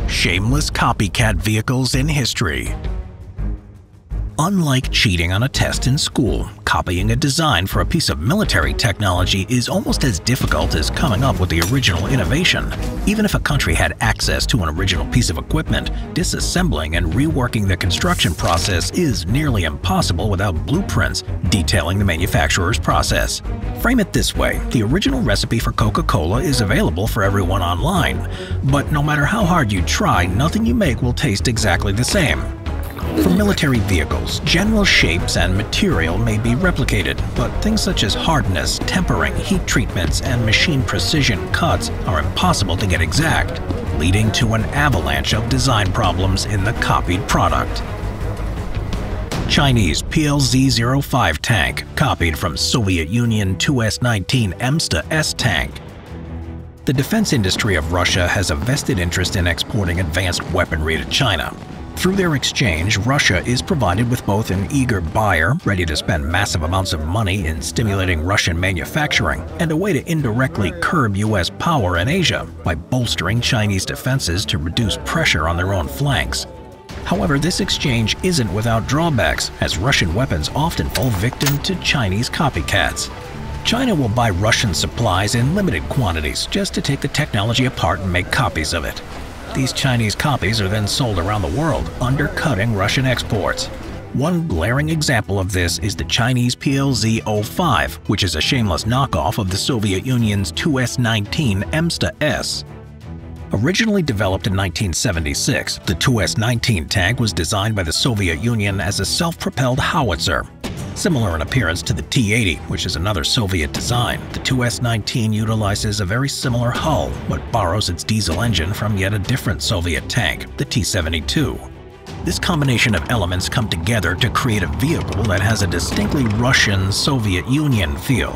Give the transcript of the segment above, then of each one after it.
Shameless copycat vehicles in history. Unlike cheating on a test in school, copying a design for a piece of military technology is almost as difficult as coming up with the original innovation. Even if a country had access to an original piece of equipment, disassembling and reworking the construction process is nearly impossible without blueprints detailing the manufacturer's process. Frame it this way: the original recipe for Coca-Cola is available for everyone online, but no matter how hard you try, nothing you make will taste exactly the same. For military vehicles, general shapes and material may be replicated, but things such as hardness, tempering, heat treatments, and machine precision cuts are impossible to get exact, leading to an avalanche of design problems in the copied product. Chinese Plz05 Tank, copied from Soviet Union Tu-19 Msta-S tank. The defense industry of Russia has a vested interest in exporting advanced weaponry to China. Through their exchange, Russia is provided with both an eager buyer, ready to spend massive amounts of money in stimulating Russian manufacturing, and a way to indirectly curb U.S. power in Asia by bolstering Chinese defenses to reduce pressure on their own flanks. However, this exchange isn't without drawbacks, as Russian weapons often fall victim to Chinese copycats. China will buy Russian supplies in limited quantities just to take the technology apart and make copies of it. These Chinese copies are then sold around the world, undercutting Russian exports. One glaring example of this is the Chinese Plz05, which is a shameless knockoff of the Soviet Union's Tu-19 Msta-S. Originally developed in 1976, the Tu-19 tank was designed by the Soviet Union as a self-propelled howitzer. Similar in appearance to the T-80, which is another Soviet design, the Tu-19 utilizes a very similar hull, but borrows its diesel engine from yet a different Soviet tank, the T-72. This combination of elements come together to create a vehicle that has a distinctly Russian Soviet Union feel.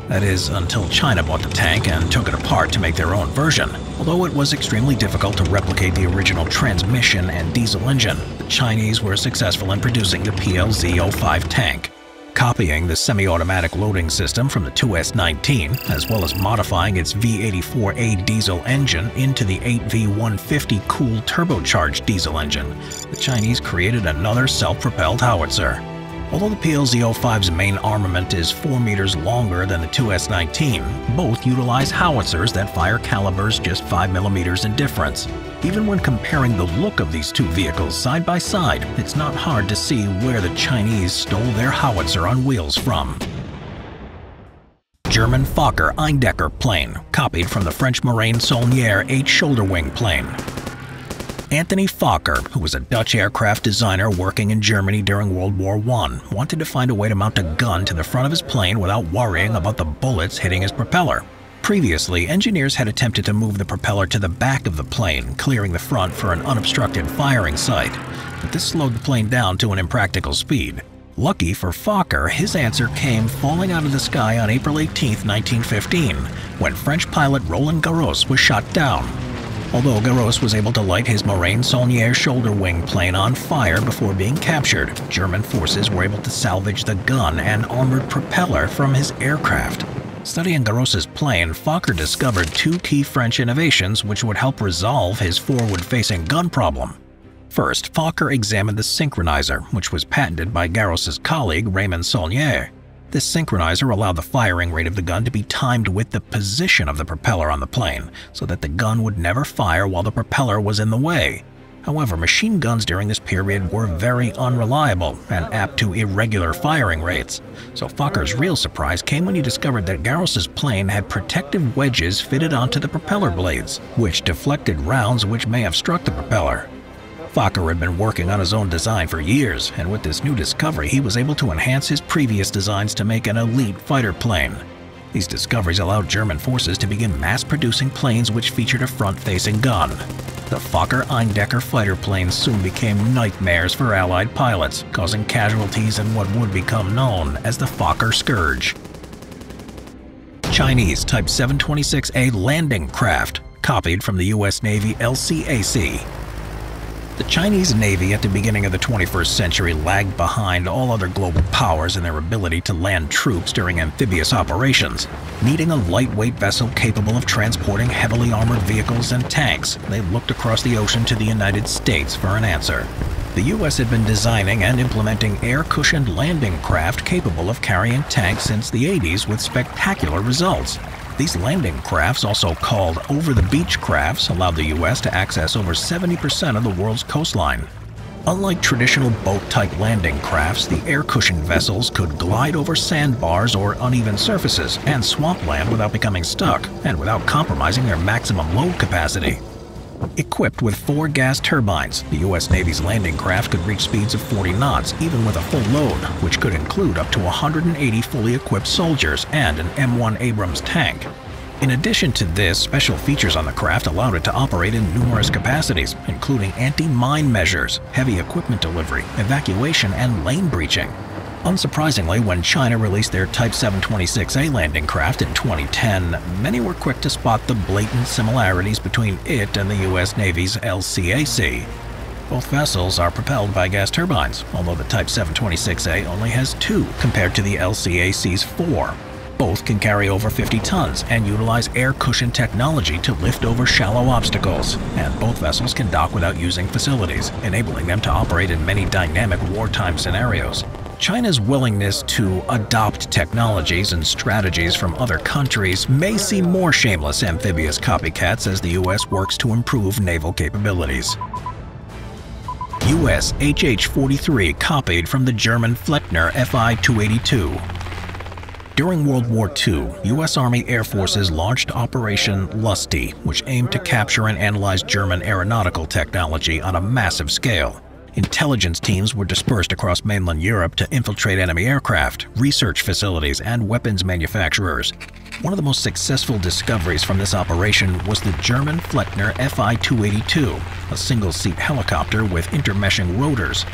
That is, until China bought the tank and took it apart to make their own version. Although it was extremely difficult to replicate the original transmission and diesel engine, the Chinese were successful in producing the Plz05 tank. Copying the semi-automatic loading system from the Tu-19, as well as modifying its V84A diesel engine into the 8V150 cool turbocharged diesel engine, the Chinese created another self-propelled howitzer. Although the Plz05's main armament is 4 meters longer than the Tu-19, both utilize howitzers that fire calibers just 5 millimeters in difference. Even when comparing the look of these two vehicles side by side, it's not hard to see where the Chinese stole their howitzer on wheels from. German Fokker Eindecker plane, copied from the French Morane-Saulnier 8 shoulder wing plane. Anthony Fokker, who was a Dutch aircraft designer working in Germany during World War I, wanted to find a way to mount a gun to the front of his plane without worrying about the bullets hitting his propeller. Previously, engineers had attempted to move the propeller to the back of the plane, clearing the front for an unobstructed firing site, but this slowed the plane down to an impractical speed. Lucky for Fokker, his answer came falling out of the sky on April 18, 1915, when French pilot Roland Garros was shot down. Although Garros was able to light his Morane-Saulnier shoulder wing plane on fire before being captured, German forces were able to salvage the gun and armored propeller from his aircraft. Studying Garros's plane, Fokker discovered two key French innovations which would help resolve his forward-facing gun problem. First, Fokker examined the synchronizer, which was patented by Garros's colleague Raymond-Saulnier. This synchronizer allowed the firing rate of the gun to be timed with the position of the propeller on the plane, so that the gun would never fire while the propeller was in the way. However, machine guns during this period were very unreliable and apt to irregular firing rates. So Fokker's real surprise came when he discovered that Garros's plane had protective wedges fitted onto the propeller blades, which deflected rounds which may have struck the propeller. Fokker had been working on his own design for years, and with this new discovery he was able to enhance his previous designs to make an elite fighter plane. These discoveries allowed German forces to begin mass-producing planes which featured a front-facing gun. The Fokker Eindecker fighter planes soon became nightmares for Allied pilots, causing casualties in what would become known as the Fokker Scourge. Chinese Type 726A landing craft, copied from the U.S. Navy LCAC. The Chinese Navy at the beginning of the 21st century lagged behind all other global powers in their ability to land troops during amphibious operations. Needing a lightweight vessel capable of transporting heavily armored vehicles and tanks, they looked across the ocean to the United States for an answer. The U.S. had been designing and implementing air-cushioned landing craft capable of carrying tanks since the 80s with spectacular results. These landing crafts, also called over-the-beach crafts, allowed the U.S. to access over 70% of the world's coastline. Unlike traditional boat-type landing crafts, the air-cushioned vessels could glide over sandbars or uneven surfaces and swampland without becoming stuck, and without compromising their maximum load capacity. Equipped with 4 gas turbines, the U.S. Navy's landing craft could reach speeds of 40 knots even with a full load, which could include up to 180 fully equipped soldiers and an M1 Abrams tank. In addition to this, special features on the craft allowed it to operate in numerous capacities, including anti-mine measures, heavy equipment delivery, evacuation, and lane breaching. Unsurprisingly, when China released their Type 726A landing craft in 2010, many were quick to spot the blatant similarities between it and the U.S. Navy's LCAC. Both vessels are propelled by gas turbines, although the Type 726A only has 2 compared to the LCAC's 4. Both can carry over 50 tons and utilize air cushion technology to lift over shallow obstacles, and both vessels can dock without using facilities, enabling them to operate in many dynamic wartime scenarios. China's willingness to adopt technologies and strategies from other countries may see more shameless amphibious copycats as the U.S. works to improve naval capabilities. U.S. HH-43 copied from the German Flettner Fi-282. During World War II, U.S. Army Air Forces launched Operation Lusty, which aimed to capture and analyze German aeronautical technology on a massive scale. Intelligence teams were dispersed across mainland Europe to infiltrate enemy aircraft, research facilities, and weapons manufacturers. One of the most successful discoveries from this operation was the German Flettner Fi-282, a single-seat helicopter with intermeshing rotors.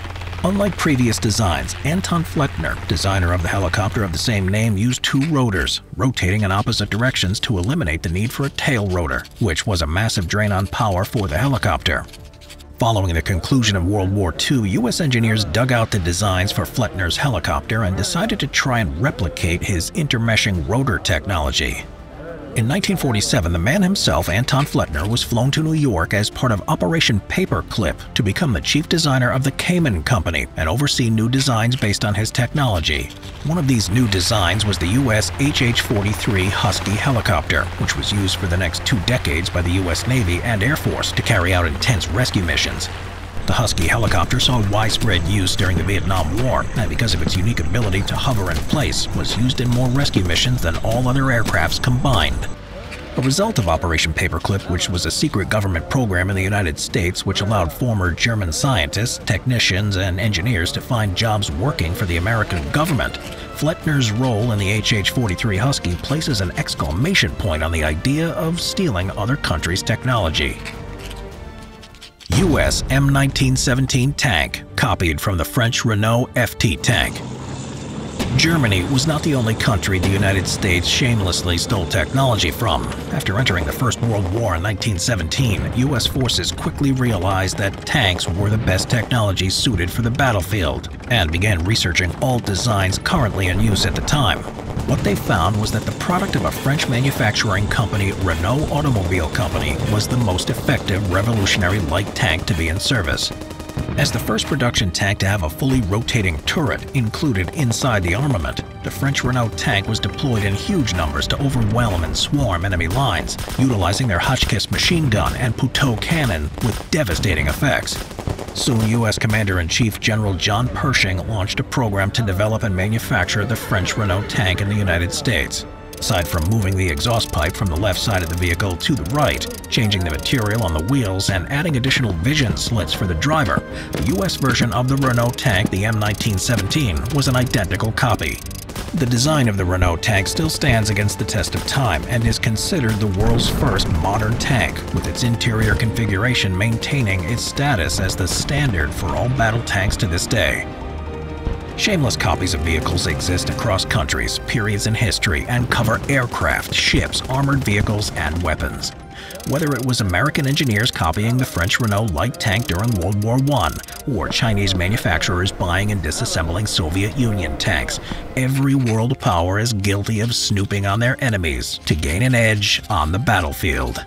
Unlike previous designs, Anton Flettner, designer of the helicopter of the same name, used 2 rotors, rotating in opposite directions to eliminate the need for a tail rotor, which was a massive drain on power for the helicopter. Following the conclusion of World War II, U.S. engineers dug out the designs for Flettner's helicopter and decided to try and replicate his intermeshing rotor technology. In 1947, the man himself, Anton Flettner, was flown to New York as part of Operation Paperclip to become the chief designer of the Kane company and oversee new designs based on his technology. One of these new designs was the U.S. HH-43 Husky helicopter, which was used for the next 2 decades by the U.S. Navy and Air Force to carry out intense rescue missions. The Husky helicopter saw widespread use during the Vietnam War, and because of its unique ability to hover in place, was used in more rescue missions than all other aircrafts combined. A result of Operation Paperclip, which was a secret government program in the United States which allowed former German scientists, technicians, and engineers to find jobs working for the American government, Flettner's role in the HH-43 Husky places an exclamation point on the idea of stealing other countries' technology. U.S. M1917 tank, copied from the French Renault FT tank. Germany was not the only country the United States shamelessly stole technology from. After entering the First World War in 1917, U.S. forces quickly realized that tanks were the best technology suited for the battlefield, and began researching all designs currently in use at the time. What they found was that the product of a French manufacturing company, Renault Automobile Company, was the most effective revolutionary light tank to be in service. As the first production tank to have a fully rotating turret included inside the armament, the French Renault tank was deployed in huge numbers to overwhelm and swarm enemy lines, utilizing their Hotchkiss machine gun and Puteaux cannon with devastating effects. Soon, U.S. Commander-in-Chief General John Pershing launched a program to develop and manufacture the French Renault tank in the United States. Aside from moving the exhaust pipe from the left side of the vehicle to the right, changing the material on the wheels, and adding additional vision slits for the driver, the U.S. version of the Renault tank, the M1917, was an identical copy. The design of the Renault tank still stands against the test of time and is considered the world's first modern tank, with its interior configuration maintaining its status as the standard for all battle tanks to this day. Shameless copies of vehicles exist across countries, periods in history, and cover aircraft, ships, armored vehicles, and weapons. Whether it was American engineers copying the French Renault light tank during World War I, or Chinese manufacturers buying and disassembling Soviet Union tanks, every world power is guilty of snooping on their enemies to gain an edge on the battlefield.